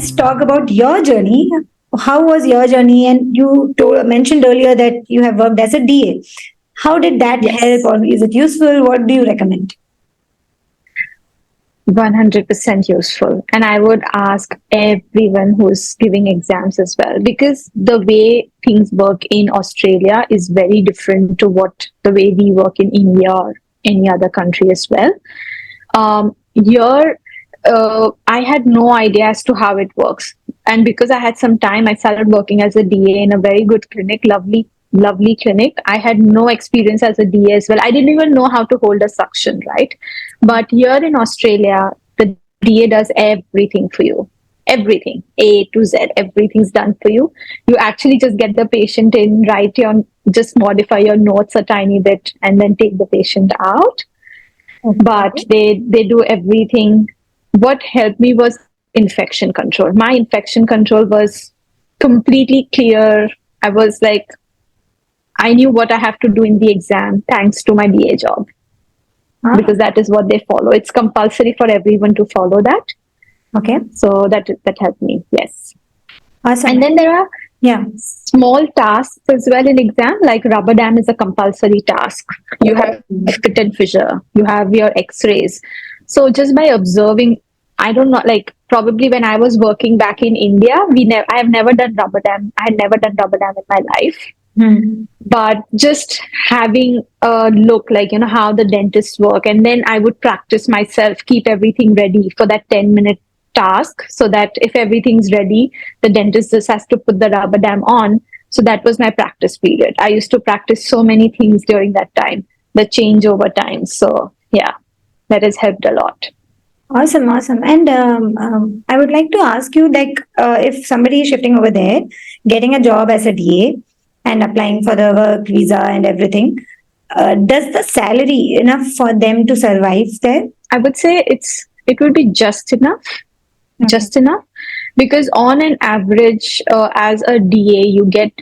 let's talk about your journey. How was your journey? And you mentioned earlier that you have worked as a DA. How did that help, Yes. or is it useful? What do you recommend? 100% useful. And I would ask everyone who's giving exams as well, because the way things work in Australia is very different to what the way we work in India or any other country as well. Here, I had no idea as to how it works. And because I had some time, I started working as a DA in a very good clinic, lovely clinic. I had no experience as a DA as well. I didn't even know how to hold a suction, right? But here in Australia, the DA does everything for you. Everything, A to Z, everything's done for you. You actually just get the patient in, just modify your notes a tiny bit, and then take the patient out. But Okay. they do everything. What helped me was infection control. My infection control was completely clear. I was like, I knew what I have to do in the exam thanks to my DA job, Ah, because that is what they follow. It's compulsory for everyone to follow that. okay. So that helped me. Yes. Awesome. And then there are Yeah. small tasks as well in exam, like rubber dam is a compulsory task. You have fit and fissure, you have your x-rays. So just by observing, I don't know, like probably when I was working back in India, I have never done rubber dam. I had never done rubber dam in my life. Hmm. But just having a look, like, how the dentists work, and then I would practice myself, keep everything ready for that 10-minute task, so that if everything's ready, the dentist just has to put the rubber dam on. So that was my practice period. I used to practice so many things during that time, the changeover time. So yeah, that has helped a lot. Awesome, awesome. And I would like to ask you, like, if somebody is shifting over there, getting a job as a DA and applying for the work visa and everything, does the salary enough for them to survive there? I would say it would be just enough, Okay. just enough, because on an average, as a DA, you get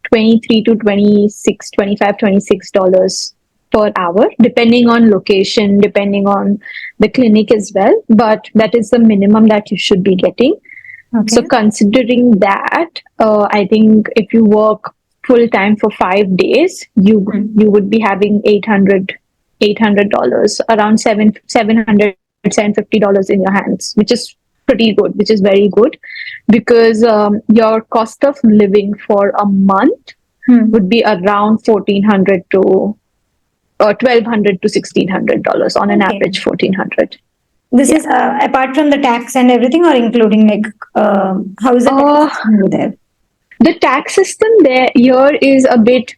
23 to 26, 25, $26 per hour, depending on location, depending on the clinic as well. But that is the minimum that you should be getting. Okay. So considering that, I think if you work full time for 5 days, you would be having $800, around $750 in your hands, which is pretty good, which is very good, because your cost of living for a month would be around 1400 to 1200 to $1600, on an Okay. average 1400. This Yeah. is apart from the tax and everything, or including like how is the tax Uh, system over there? the tax system there here is a bit.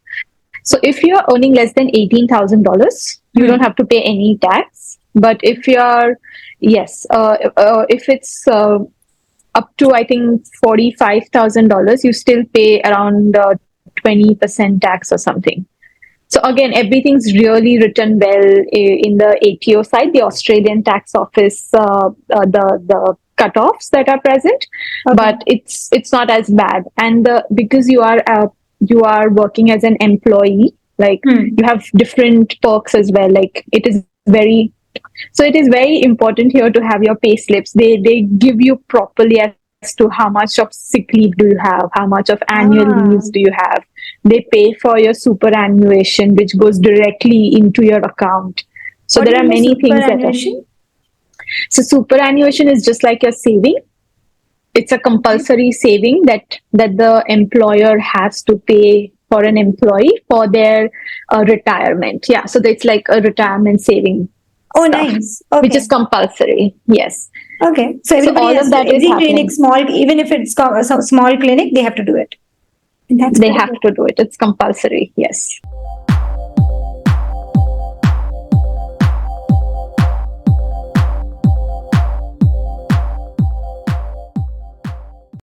So if you're earning less than $18,000, you don't have to pay any tax. But if you're, yes, if it's up to, I think, $45,000, you still pay around 20% tax or something. So again, everything's really written well in the ATO side, the Australian Tax Office, the cutoffs that are present, Okay. but it's not as bad. And because you are working as an employee, like you have different perks as well. Like it is very important here to have your pay slips. They give you properly as to how much of sick leave do you have, how much of annual Ah, leaves do you have. They pay for your superannuation, which goes directly into your account. So what there is are the many things that are. superannuation? So superannuation is just like your saving. It's a compulsory saving that the employer has to pay for an employee for their retirement. Yeah, so it's like a retirement saving Oh, stuff, nice. which Okay. is compulsory. Yes. Okay. So So everybody all has of to, that is every clinic, happening. small, even if it's a small clinic, they have to do it. That's They pretty have good. to do it. It's compulsory. Yes.